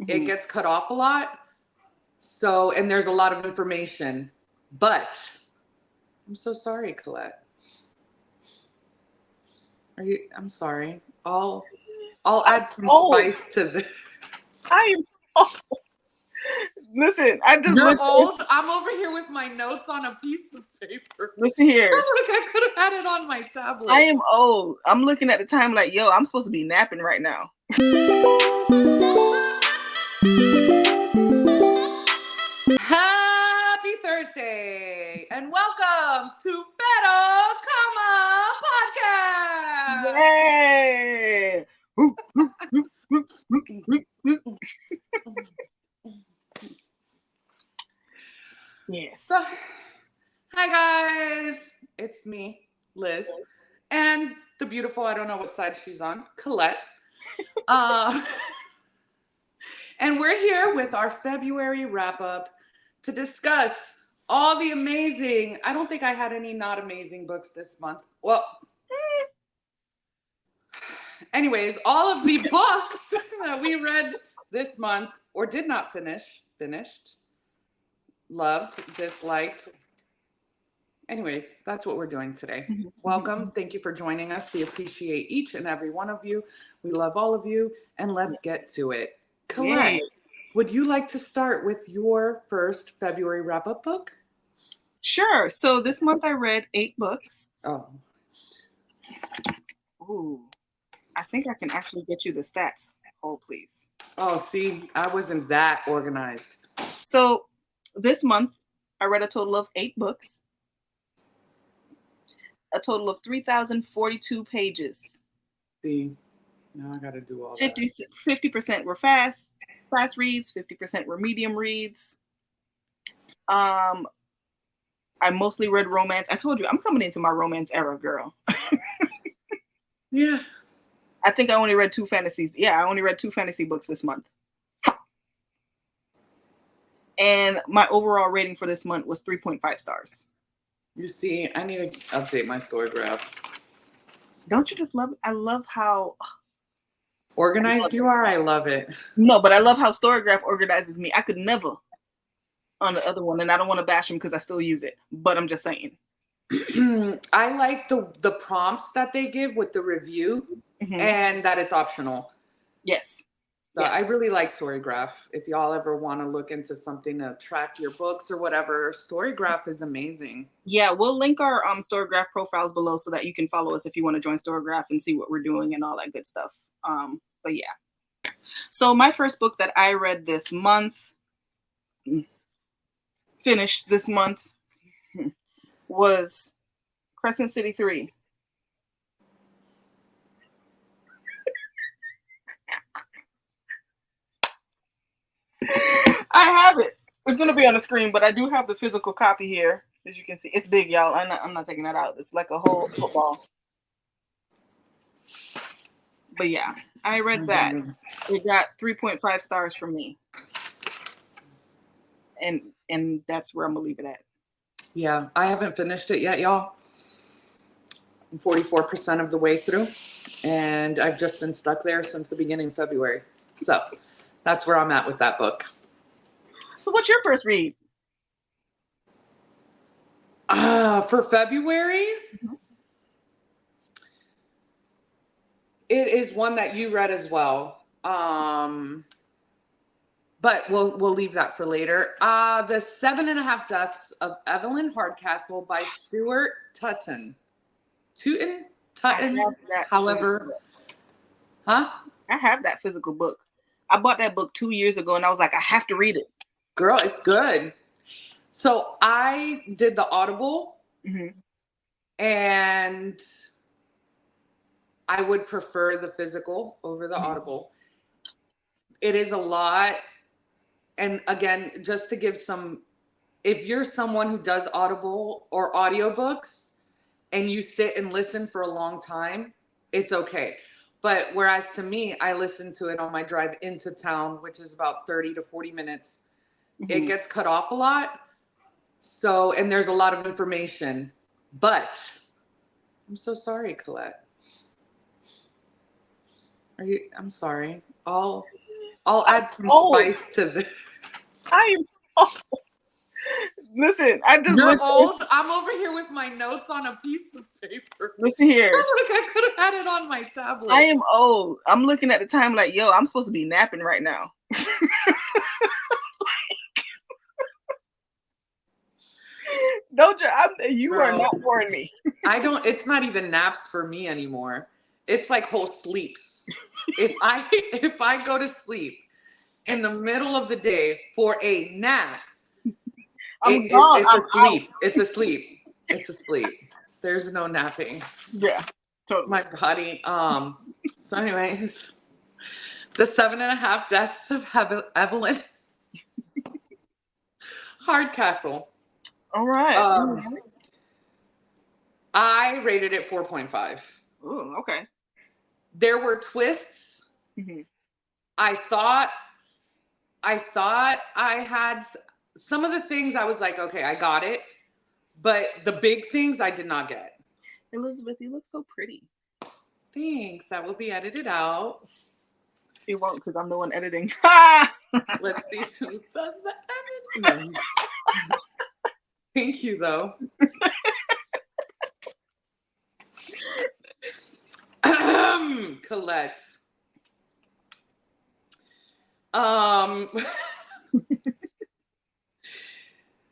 It gets cut off a lot. So, and there's a lot of information. But I'm so sorry, Colette. I'm sorry. I'll add some spice to this. I am old. Listen, I just You're old. I'm over here with my notes on a piece of paper. Listen here. Like I could have had it on my tablet. I am old. I'm looking at the time like, yo, I'm supposed to be napping right now. Happy Thursday and welcome to Better Comma Podcast. Yay! Yes. So, hi guys, it's me, Liz, and the beautiful, I don't know what side she's on, Colette. And we're here with our February wrap-up to discuss all the amazing, I don't think I had any not amazing books this month. Well, anyways, all of the books that we read this month or did not finished, loved, disliked. Anyways, that's what we're doing today. Welcome. Thank you for joining us. We appreciate each and every one of you. We love all of you. And let's get to it. Colette, would you like to start with your first February wrap-up book? Sure. So this month I read 8 books. Oh. Ooh. I think I can actually get you the stats. Hold, please. Oh, see, I wasn't that organized. So this month I read a total of 8 books. A total of 3,042 pages. See, now I got to do all that. 50% were fast reads, 50% were medium reads. I mostly read romance. I told you, I'm coming into my romance era, girl. Yeah. I think I only read 2 fantasies. Yeah, I only read 2 fantasy books this month. And my overall rating for this month was 3.5 stars. You see, I need to update my story graph. Don't you just love it? I love how organized you are. I love it. No, but I love how Storygraph organizes me. I could never on the other one, and I don't want to bash them because I still use it. But I'm just saying. I like the prompts that they give with the review, and that it's optional. Yes. So yes. I really like Storygraph. If y'all ever want to look into something to track your books or whatever, Storygraph is amazing. Yeah, we'll link our Storygraph profiles below so that you can follow us if you want to join Storygraph and see what we're doing and all that good stuff. But yeah. So my first book that I read this month, finished this month, was Crescent City 3. I have it. It's going to be on the screen, but I do have the physical copy here. As you can see, it's big, y'all. I'm not taking that out. It's like a whole football. But yeah, I read that. It got 3.5 stars from me. And that's where I'm going to leave it at. Yeah, I haven't finished it yet, y'all. I'm 44% of the way through, and I've just been stuck there since the beginning of February. So that's where I'm at with that book. So what's your first read? For February, it is one that you read as well. But we'll leave that for later. The 7.5 Deaths of Evelyn Hardcastle by Stuart Tutton. Tutton, however. Huh? I have that physical book. I bought that book 2 years ago, and I was like, I have to read it. Girl, it's good. So I did the Audible, and I would prefer the physical over the Audible. It is a lot. And again, just to give some, if you're someone who does Audible or audiobooks and you sit and listen for a long time, it's okay. But whereas to me, I listen to it on my drive into town, which is about 30 to 40 minutes. It gets cut off a lot. So, and there's a lot of information. But I'm so sorry, Colette. I'm sorry. I'll add some old. spice to this. I am old. Listen, I just You're looked. old. I'm over here with my notes on a piece of paper. Listen here. Like I could have had it on my tablet. I am old. I'm looking at the time like, yo, I'm supposed to be napping right now. Don't you are not boring me. I don't. It's not even naps for me anymore. It's like whole sleeps. If I go to sleep in the middle of the day for a nap, I'm gone. It's I'm a sleep. out. It's a sleep. It's a sleep. There's no napping. Yeah, totally. My body. So, anyways, the 7.5 Deaths of Evelyn Hardcastle. All right. I rated it 4.5. Oh, okay. There were twists. Mm-hmm. I thought I had some of the things I was like, okay, I got it. But the big things I did not get. Elizabeth, you look so pretty. Thanks. That will be edited out. It won't because I'm the one editing. Let's see who does the editing. No. Thank you, though. Colette.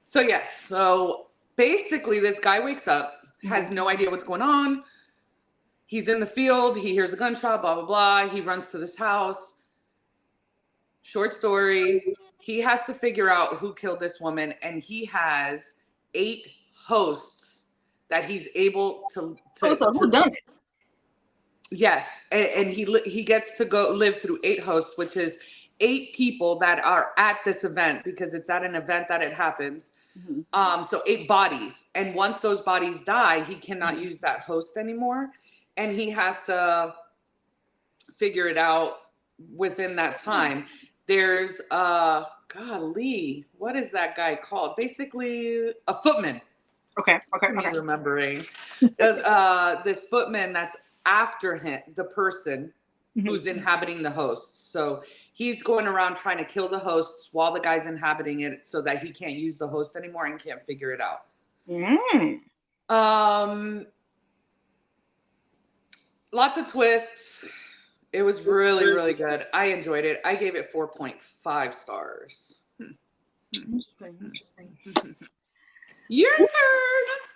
So yes, so basically this guy wakes up, has no idea what's going on. He's in the field, he hears a gunshot, blah, blah, blah. He runs to this house. Short story, he has to figure out who killed this woman, and he has 8 hosts that he's able to so who done it? Yes, and he gets to go live through 8 hosts, which is 8 people that are at this event because it's at an event that it happens. Mm-hmm. So 8 bodies, and once those bodies die, he cannot use that host anymore, and he has to figure it out within that time. There's golly, what is that guy called? Basically, a footman. Okay. Remembering this footman that's after him, the person who's inhabiting the host. So he's going around trying to kill the hosts while the guy's inhabiting it so that he can't use the host anymore and can't figure it out. Lots of twists. It was really, really good. I enjoyed it. I gave it 4.5 stars. Interesting. Your turn.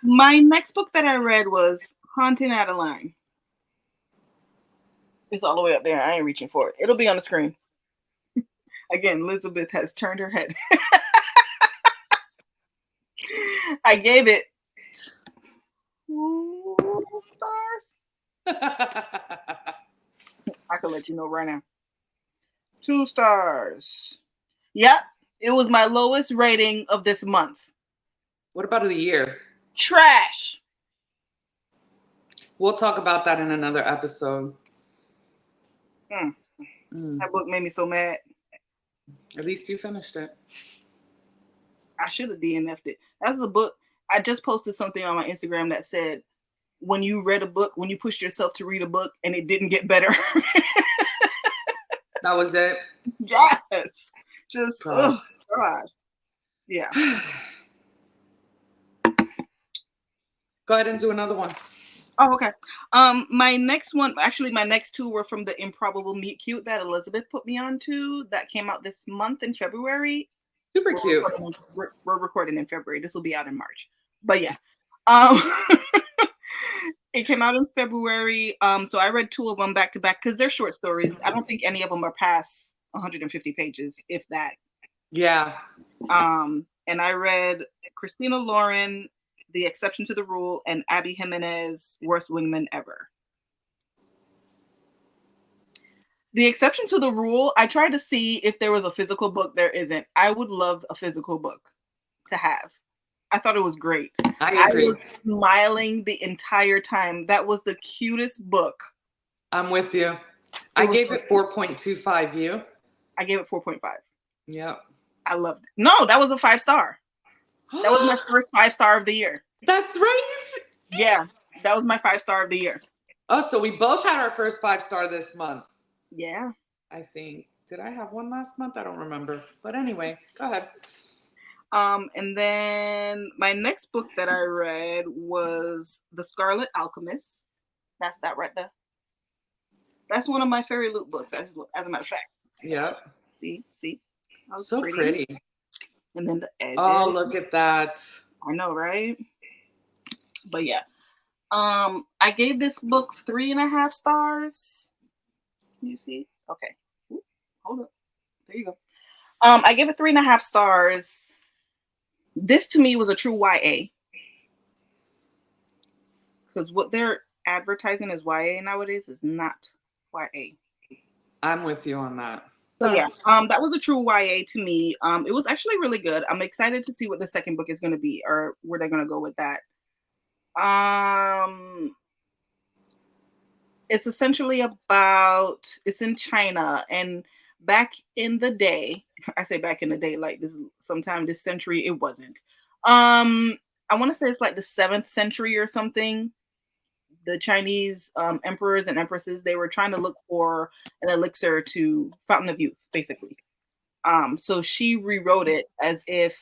My next book that I read was Haunting Adeline. It's all the way up there. I ain't reaching for it. It'll be on the screen. Again, Elizabeth has turned her head. I gave it 2 stars. I can let you know right now. 2 stars. Yep. It was my lowest rating of this month. What about of the year? Trash. We'll talk about that in another episode. That book made me so mad. At least you finished it. I should have DNF'd it. That's the book. I just posted something on my Instagram that said, when you read a book, when you pushed yourself to read a book and it didn't get better. That was it? Yes. Just, oh, God. Yeah. Go ahead and do another one. Oh, okay. My next 2 were from the Improbable Meet Cute that Elizabeth put me onto. That came out this month in February. Super cute. We're recording in February. This will be out in March. But yeah. It came out in February. So I read 2 of them back to back because they're short stories. I don't think any of them are past 150 pages, if that. Yeah. And I read Christina Lauren, The Exception to the Rule, and Abby Jimenez, Worst Wingman Ever. The Exception to the Rule, I tried to see if there was a physical book. There isn't. I would love a physical book to have. I thought it was great. I agree. I was smiling the entire time. That was the cutest book. I'm with you. I gave it 4.25. You? I gave it 4.5. Yep. I loved it. No, that was a 5-star. That was my first 5-star of the year. That's right. Yeah, that was my 5-star of the year. Oh, so we both had our first 5-star this month. Yeah. I think. Did I have one last month? I don't remember. But anyway, go ahead. And then my next book that I read was The Scarlet Alchemist. That's that right there. That's one of my Fairy Loot books, as a matter of fact. Yep. See, that was So pretty. And then the edges. Oh, look at that. I know, right? But yeah. I gave this book 3.5 stars. Can you see? Okay. Ooh, hold up. There you go. I gave it 3.5 stars. This to me was a true YA. Because what they're advertising as YA nowadays is not YA. I'm with you on that. So yeah, that was a true YA to me. It was actually really good. I'm excited to see what the second book is going to be, or where they're going to go with that. It's essentially about, it's in China, and back in the day, I say back in the day, like this sometime this century, it wasn't. I want to say it's like the 7th century or something. The Chinese emperors and empresses, they were trying to look for an elixir to Fountain of Youth, basically. So she rewrote it as if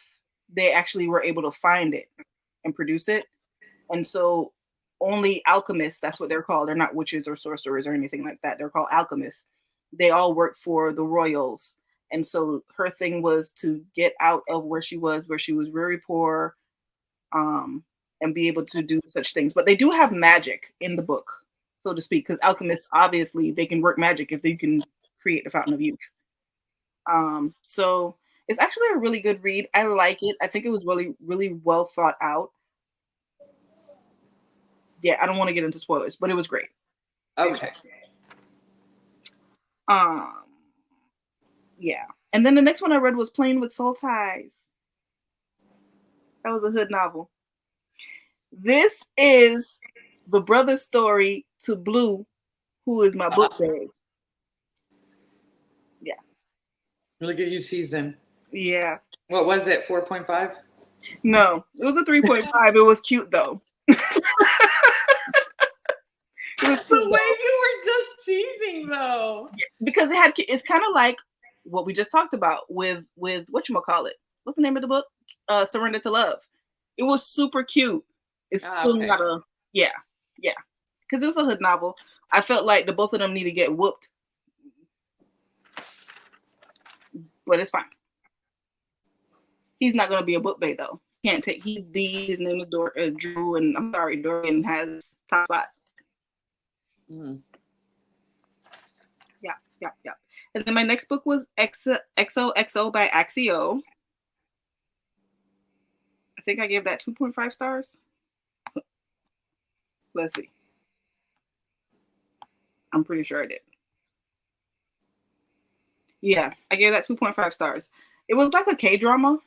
they actually were able to find it and produce it. And so only alchemists, that's what they're called. They're not witches or sorcerers or anything like that. They're called alchemists. They all work for the royals. And so her thing was to get out of where she was very poor, and be able to do such things. But they do have magic in the book, so to speak, because alchemists, obviously, they can work magic if they can create the Fountain of Youth. So it's actually a really good read. I like it. I think it was really, really well thought out. Yeah, I don't want to get into spoilers, but it was great. Okay. Yeah. And then the next one I read was Playing with Soul Ties. That was a hood novel. This is the brother story to Blue, who is my book bag. Yeah. Look at you cheesing. Yeah. What was it? 4.5? No, it was a 3.5. It was cute though. It was the way you were just cheesing though. Yeah, because it's kind of like what we just talked about with whatchamacallit. What's the name of the book? Surrender to Love. It was super cute. It's still not a yeah. Because it was a hood novel. I felt like the both of them need to get whooped. But it's fine. He's not gonna be a book bay though. Can't take. His name is Drew, and I'm sorry, Dorian has top spot. Mm-hmm. Yeah. And then my next book was XOXO by Axio. I think I gave that 2.5 stars. Let's see. I'm pretty sure I did. Yeah, I gave that 2.5 stars. It was like a K-drama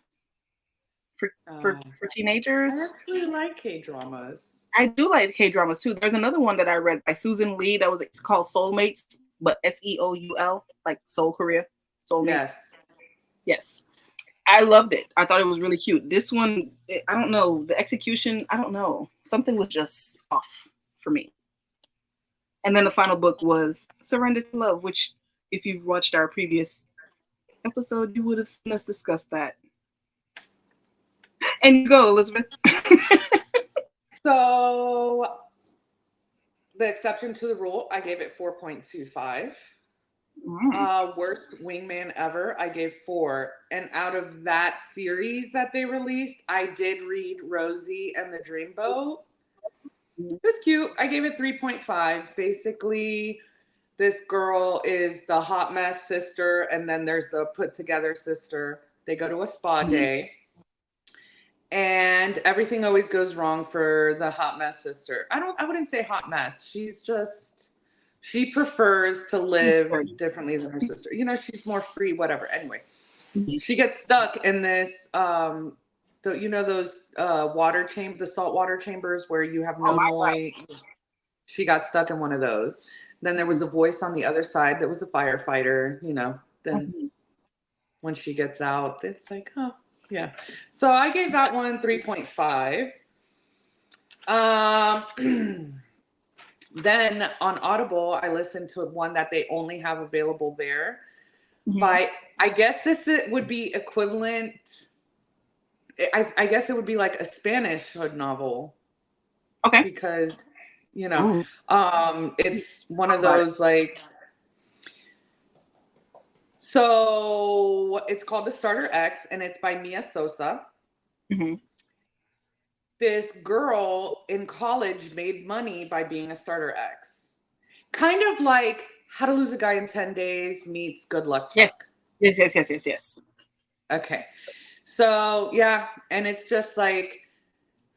for teenagers. I actually like K-dramas. I do like K-dramas too. There's another one that I read by Susan Lee that was called Soulmates, but SEOUL, like Seoul Korea. Soulmates. Yes. I loved it. I thought it was really cute. This one, I don't know. The execution, I don't know. Something was just off for me. And then the final book was Surrender to Love, which if you've watched our previous episode, you would have seen us discuss that. And you go, Elizabeth. So, the exception to the rule, I gave it 4.25. Worst wingman ever, I gave 4. And out of that series that they released, I did read Rosie and the Dreamboat. It was cute. I gave it 3.5. Basically, this girl is the hot mess sister, and then there's the put together sister. They go to a spa day, and everything always goes wrong for the hot mess sister. I wouldn't say hot mess. She prefers to live differently than her sister. You know, she's more free, whatever. Anyway, she gets stuck in this those the saltwater chambers where you have no noise. She got stuck in one of those. Then there was a voice on the other side that was a firefighter, then when she gets out, it's like, oh, yeah. So I gave that one 3.5. Then on Audible, I listened to one that they only have available there. by, I guess would be equivalent. I guess it would be like a Spanish hood novel Okay. because, Ooh, it's one talk of about it. those like, so it's called The Starter X and it's by Mia Sosa. Mm-hmm. This girl in college made money by being a starter X. Kind of like How to Lose a Guy in 10 Days meets Good Luck Yes. Chuck. Yes. Okay. So, yeah, and it's just like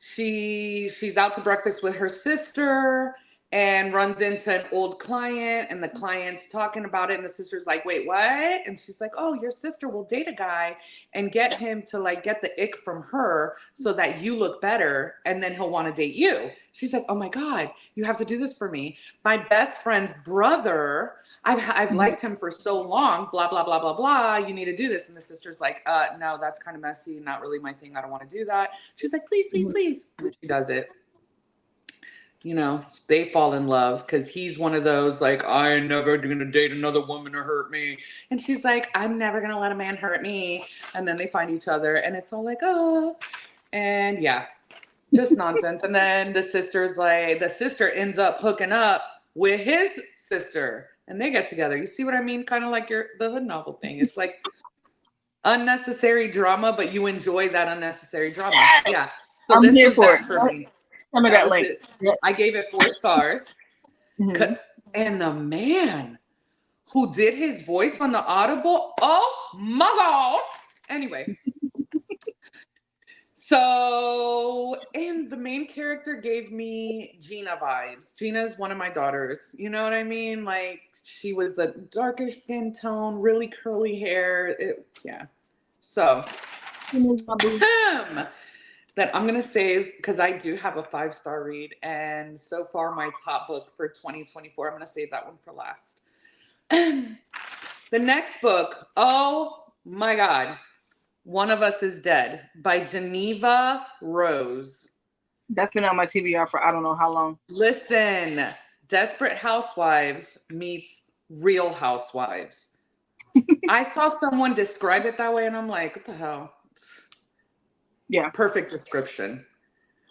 she's out to breakfast with her sister and runs into an old client and the client's talking about it and the sister's like, wait, what? And she's like, oh, your sister will date a guy and get him to like get the ick from her so that you look better and then he'll want to date you. She's like, oh my God, you have to do this for me. My best friend's brother, I've liked him for so long, blah, blah, blah, blah, blah. You need to do this. And the sister's like, no, that's kind of messy. Not really my thing. I don't want to do that. She's like, please, please, please. And she does it. They fall in love because he's one of those like, I ain't never gonna date another woman to hurt me. And she's like, I'm never gonna let a man hurt me. And then they find each other and it's all like, oh. And yeah, just nonsense. And then the sister ends up hooking up with his sister and they get together. You see what I mean? Kind of like the hood novel thing. It's like unnecessary drama, but you enjoy that unnecessary drama. Yes, Yeah. So I'm this here was for that it. for me. Tell me That that was link. it. Yep. I gave it 4 stars. Mm-hmm. And the man who did his voice on the Audible, oh my God. Anyway, and the main character gave me Gina vibes. Gina's one of my daughters. You know what I mean? Like, she was the darker skin tone, really curly hair. Yeah. So, that I'm going to save because I do have a 5-star read. And so far, my top book for 2024, I'm going to save that one for last. The next book, oh my God, One of Us is Dead by Geneva Rose. That's been on my TBR for I don't know how long. Listen, Desperate Housewives meets Real Housewives. I saw someone describe it that way and I'm like, what the hell? Yeah. Perfect description.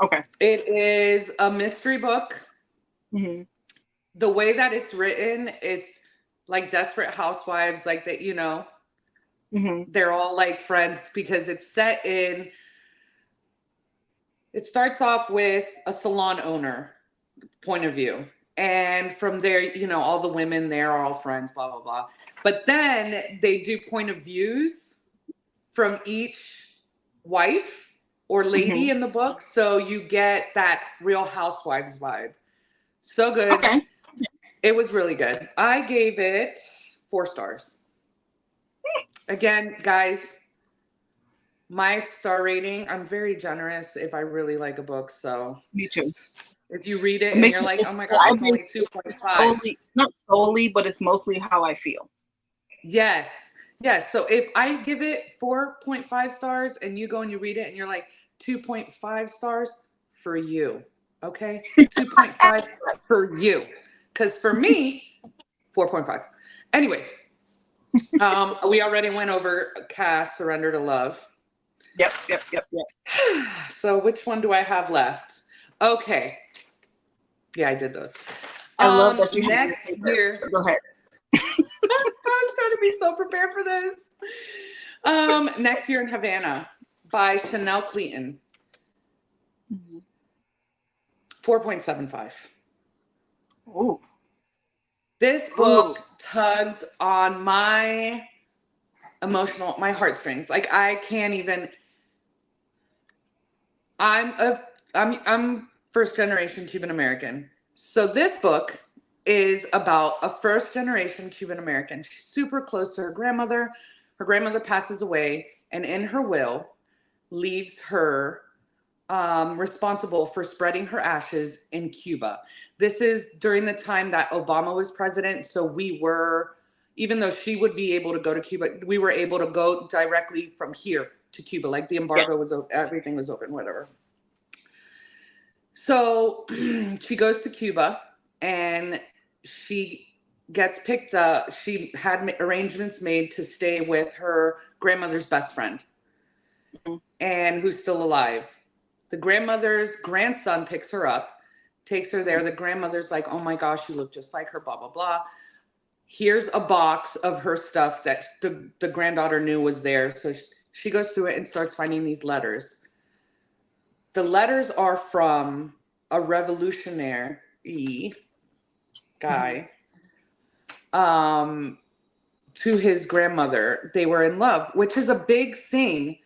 Okay. It is a mystery book. Mm-hmm. The way that it's written, it's like Desperate Housewives, like that, they're all like friends because it starts off with a salon owner point of view. And from there, all the women there are all friends, blah, blah, blah. But then they do point of views from each wife or lady in the book. So you get that Real Housewives vibe. So good. Okay. It was really good. I gave it 4 stars. Again, guys, my star rating, I'm very generous if I really like a book. So Me too. if you read it It and makes you're me, like, oh my God, it's only 2.5. not solely, but it's mostly how I feel. Yes. Yes. So if I give it 4.5 stars and you go and you read it and you're like 2.5 stars for you. Okay. 2.5 for you. Because for me, 4.5. Anyway, we already went over Cass, Surrender to Love. Yep. So which one do I have left? Okay. Yeah, I did those. I love that you next year. Go ahead. I was trying to be so prepared for this. Next Year in Havana by Chanel Cleaton. 4.75. Ooh. This book tugged on my heartstrings. Like I can't even. I'm first generation Cuban American. So this book is about a first generation Cuban American. She's super close to her grandmother. Her grandmother passes away, and in her will, leaves her responsible for spreading her ashes in Cuba. This is during the time that Obama was president. So we were, even though she would be able to go to Cuba, we were able to go directly from here to Cuba. Like the embargo was, everything was open, whatever. So she goes to Cuba and she gets picked up. She had arrangements made to stay with her grandmother's best friend, and who's still alive. The grandmother's grandson picks her up, takes her there. The grandmother's like, oh my gosh, you look just like her, blah, blah, blah. Here's a box of her stuff that the granddaughter knew was there. So she goes through it and starts finding these letters. The letters are from a revolutionary guy to his grandmother. They were in love, which is a big thing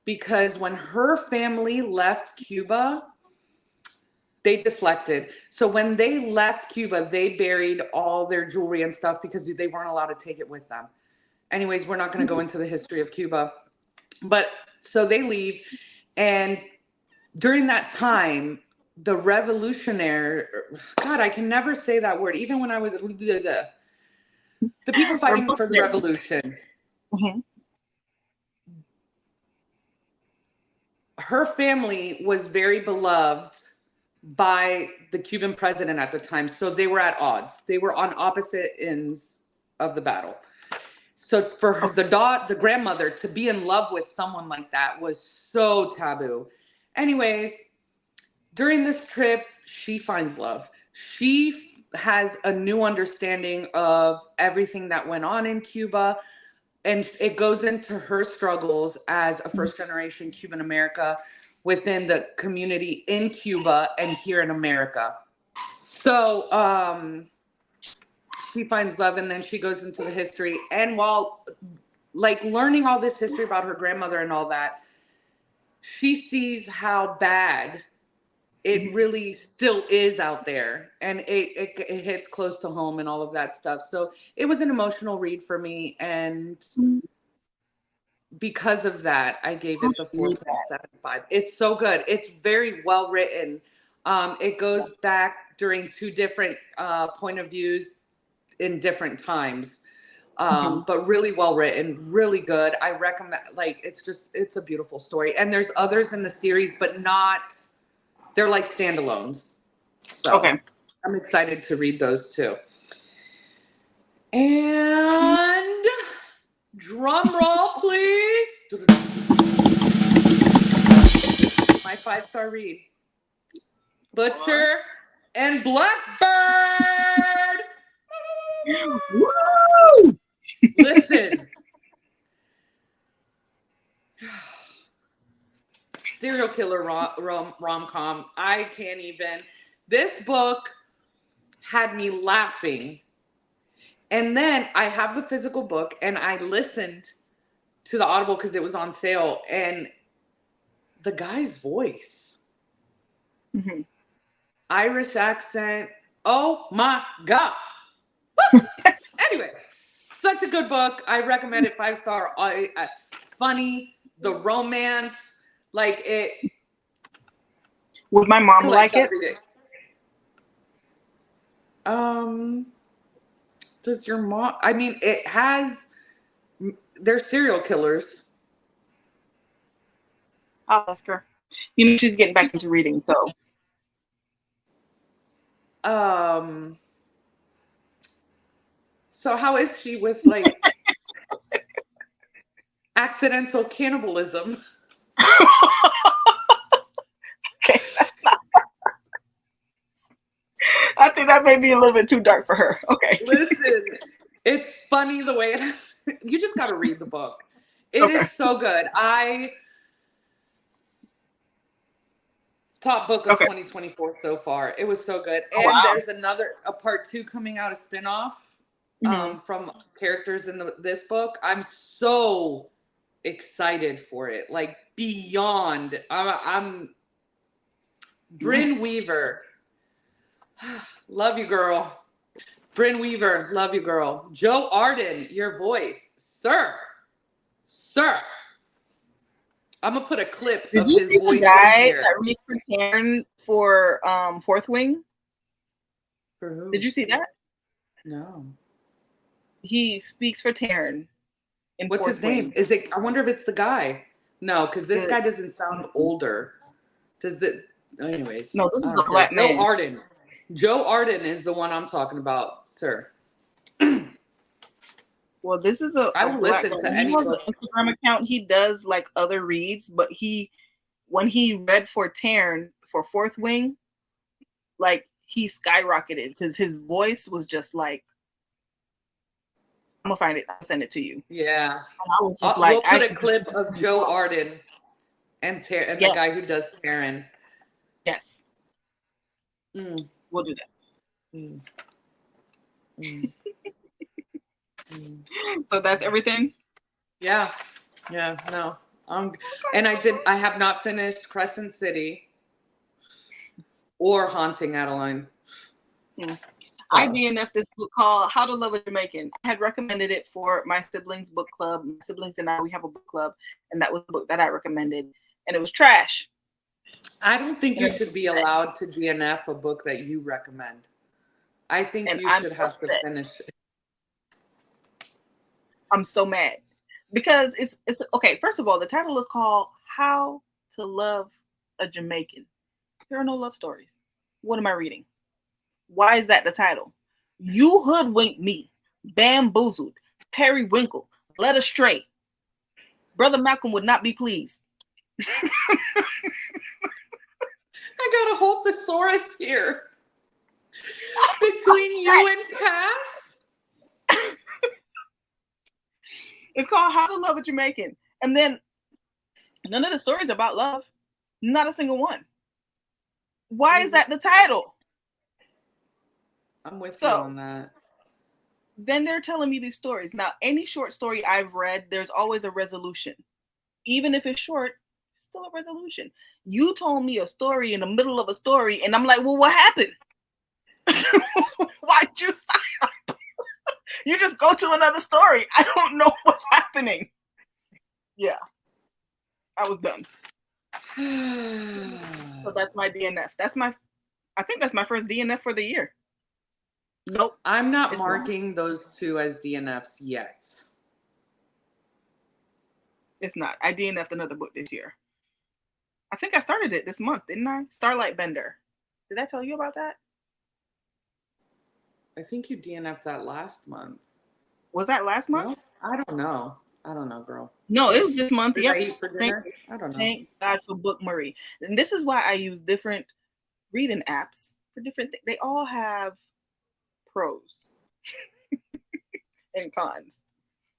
because when her family left Cuba, they deflected. So when they left Cuba, they buried all their jewelry and stuff because they weren't allowed to take it with them. Anyways, we're not going to go into the history of Cuba. But so they leave. And during that time, the revolutionary, God, I can never say that word. Even when I was, the people fighting for the revolution. Mm-hmm. Her family was very beloved by the Cuban president at the time. So they were at odds. They were on opposite ends of the battle. So for her, the grandmother to be in love with someone like that was so taboo. Anyways, during this trip, she finds love. She has a new understanding of everything that went on in Cuba. And it goes into her struggles as a first generation Cuban America within the community in Cuba and here in America. So she finds love, and then she goes into the history. And while like learning all this history about her grandmother and all that, she sees how bad it really still is out there, and it hits close to home and all of that stuff. So it was an emotional read for me, and because of that, I gave it the 4.75. It's so good. It's very well written. It goes back during two different point of views in different times, but really well written, really good. I recommend. Like, it's a beautiful story. And there's others in the series, but not. They're like standalones. So okay. I'm excited to read those too. And drum roll, please. My 5-star read. Butcher and Blackbird. Woo! Listen. Serial killer rom-com. I can't even. This book had me laughing. And then I have the physical book, and I listened to the Audible because it was on sale. And the guy's voice, Irish accent. Oh my God. Anyway, such a good book. I recommend it. 5-star. Funny, the romance, like it. Would my mom like it? Does your mom? I mean, it has. They're serial killers. I'll ask her. You know, she's getting back into reading, so. So how is she with like accidental cannibalism? Okay. I think that may be a little bit too dark for her. Okay. Listen, it's funny the way you just got to read the book. It is so good. Top book of 2024 so far. It was so good. And there's a part 2 coming out, a spinoff from characters in this book. I'm so excited for it. Like beyond. I'm Brynn Weaver. Love you, girl. Brynn Weaver, love you, girl. Joe Arden, your voice. Sir. I'm gonna put a clip of his voice. Did you see the guy that reads for Taryn for Fourth Wing? For who? Did you see that? No. He speaks for Taryn. What's his name? Is it? I wonder if it's the guy. No, because this guy doesn't sound older. Does it? Anyways. No, this is the black man. Joe Arden. Joe Arden is the one I'm talking about, sir. Well, this is a I will black listen guy. to He any has book. an Instagram account. He does like other reads, but when he read for Taryn for Fourth Wing, like he skyrocketed because his voice was just like, I'm gonna find it. I'll send it to you. Yeah. And I was just like, We'll put a clip of Joe Arden and the Yes. guy who does Taryn. Yes. Mm. We'll do that. Mm. Mm. Mm. So that's everything? Yeah. Yeah. No. And I have not finished Crescent City or Haunting Adeline. I DNF this book called How to Love a Jamaican. I had recommended it for my siblings' book club. My siblings and I, we have a book club, and that was the book that I recommended, and it was trash. I don't think you should be allowed to DNF a book that you recommend. I think you should have to finish it. I'm so mad because it's okay. First of all, the title is called How to Love a Jamaican. There are no love stories. What am I reading? Why is that the title? You hoodwinked me, bamboozled, periwinkle, led astray. Brother Malcolm would not be pleased. I got a whole thesaurus here. Between you and Cass? It's called How to Love a Jamaican. And then none of the stories about love. Not a single one. Why is that the title? I'm with you on that. Then they're telling me these stories. Now, any short story I've read, there's always a resolution. Even if it's short, still a resolution. You told me a story in the middle of a story, and I'm like, well, what happened? Why'd you stop? You just go to another story. I don't know what's happening. Yeah. I was done. So that's my DNF. I think that's my first DNF for the year. Nope. I'm not marking those two as DNFs yet. It's not. I DNF'd another book this year. I think I started it this month, didn't I? Starlight Bender. Did I tell you about that? I think you DNF'd that last month. Was that last month? No? I don't know, girl. No, it was this month. Did I eat for dinner? I don't know. Thank God for Book Marie. And this is why I use different reading apps for different things. They all have pros and cons.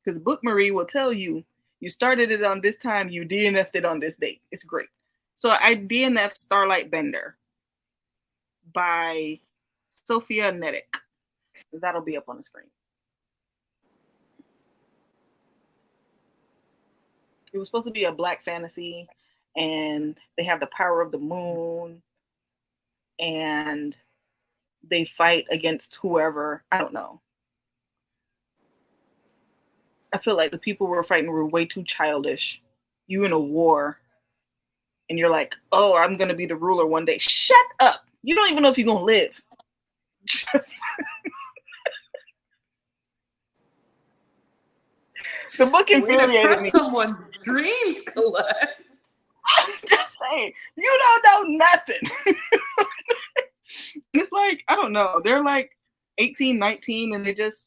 Because Book Marie will tell you, you started it on this time, you DNF'd it on this date. It's great. So I DNF'd Starlight Bender by Sophia Nedick. That'll be up on the screen. It was supposed to be a black fantasy, and they have the power of the moon, and they fight against whoever. I don't know. I feel like the people who were fighting were way too childish. You in a war, and you're like, oh, I'm going to be the ruler one day. Shut up. You don't even know if you're going to live. The book infuriated me. Someone's dreams, Colette. I'm just saying, you don't know nothing. It's like, I don't know. They're like 18, 19, and they just,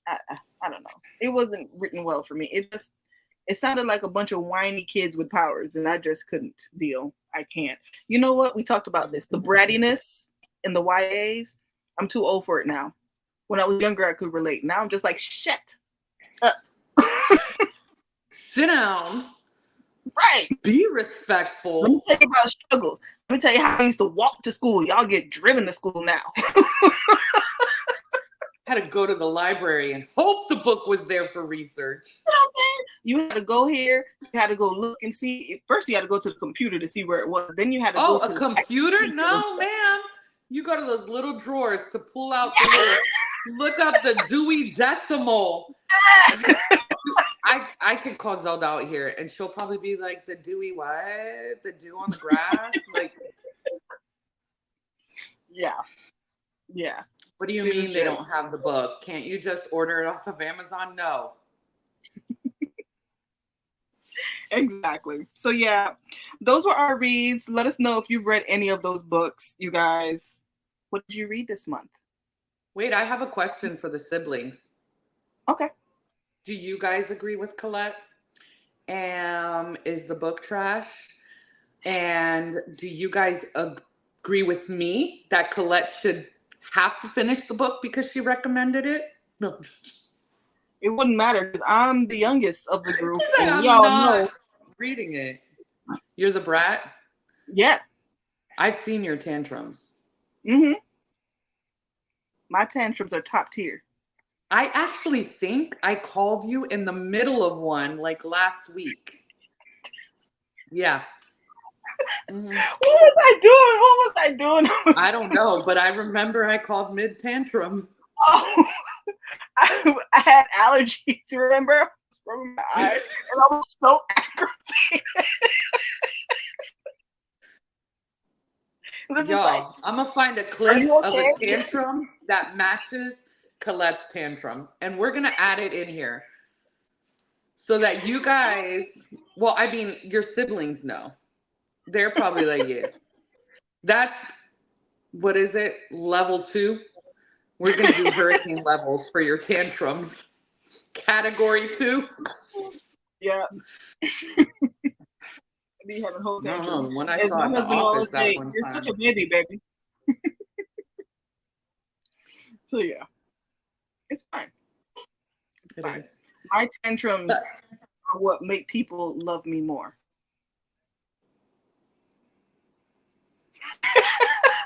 I don't know. It wasn't written well for me. It sounded like a bunch of whiny kids with powers, and I just couldn't deal. I can't. You know what? We talked about this. The brattiness in the YAs, I'm too old for it now. When I was younger, I could relate. Now I'm just like, shut up. Sit down. Right. Be respectful. Let me tell you about a struggle. Let me tell you how I used to walk to school. Y'all get driven to school now. Had to go to the library and hope the book was there for research. You know what I'm saying? You had to go here. You had to go look and see. First, you had to go to the computer to see where it was. Then you had to go to a computer? No, ma'am. You go to those little drawers to pull out the little, look up the Dewey Decimal. I could call Zelda out here, and she'll probably be like, the Dewey what? The dew on the grass? Like, yeah. Yeah. What do you mean they don't have the book? Can't you just order it off of Amazon? No. Exactly. So yeah, those were our reads. Let us know if you've read any of those books, you guys. What did you read this month? Wait, I have a question for the siblings. Okay. Do you guys agree with Colette? Is the book trash? And do you guys agree with me that Colette should have to finish the book because she recommended it? No. It wouldn't matter because I'm the youngest of the group, She's like, and I'm y'all not know. reading it. You're the brat? Yeah. I've seen your tantrums. Mm-hmm. My tantrums are top tier. I actually think I called you in the middle of one like last week. Yeah. Mm-hmm. What was I doing? I don't know, but I remember I called mid tantrum. Oh, I had allergies, remember? From my eyes, and I was so aggravated. Y'all, like, I'm gonna find a clip of a tantrum that matches Colette's tantrum, and we're gonna add it in here so that you guys, well, I mean, your siblings know. They're probably like, yeah, that's, what is it, level 2? We're gonna do hurricane levels for your tantrums. Category 2. Yeah. Be having whole tantrums. When I saw at the office that one time. You're such a baby, baby. So yeah, it's fine. It's fine. My tantrums are what make people love me more.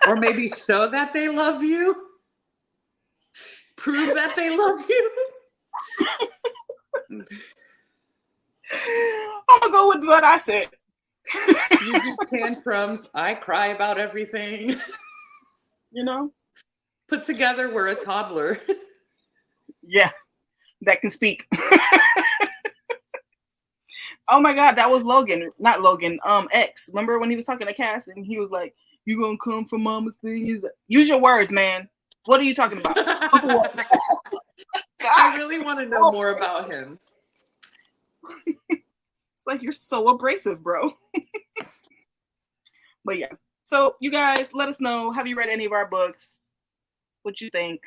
Or maybe show that they love you. Prove that they love you. I'm gonna go with what I said. You do tantrums. I cry about everything. You know? Put together, we're a toddler. Yeah, that can speak. Oh my God, that was Logan. Not Logan, X. Remember when he was talking to Cass and he was like, you gonna come for mama's thing? He's like, use your words, man. What are you talking about? I really want to know more about him. Like, you're so abrasive, bro. But yeah. So you guys, let us know. Have you read any of our books? What you think?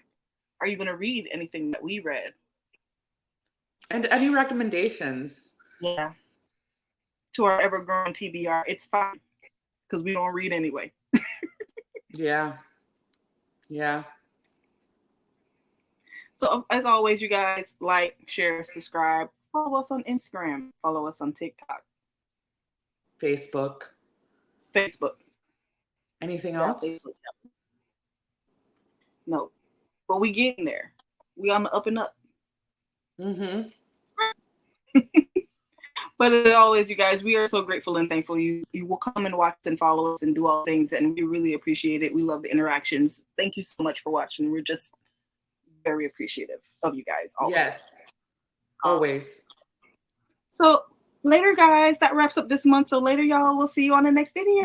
Are you going to read anything that we read? And any recommendations? Yeah. To our ever-growing TBR. It's fine. Because we don't read anyway. Yeah. Yeah. So as always, you guys, like, share, subscribe. Follow us on Instagram. Follow us on TikTok. Facebook. Anything else? Facebook. No. But we getting there. We on the up and up. Mm-hmm. But as always, you guys, we are so grateful and thankful you will come and watch and follow us and do all things, and we really appreciate it. We love the interactions. Thank you so much for watching. We're just very appreciative of you guys. Always. Yes. Always. So later, guys, that wraps up this month. So later, y'all, we'll see you on the next video.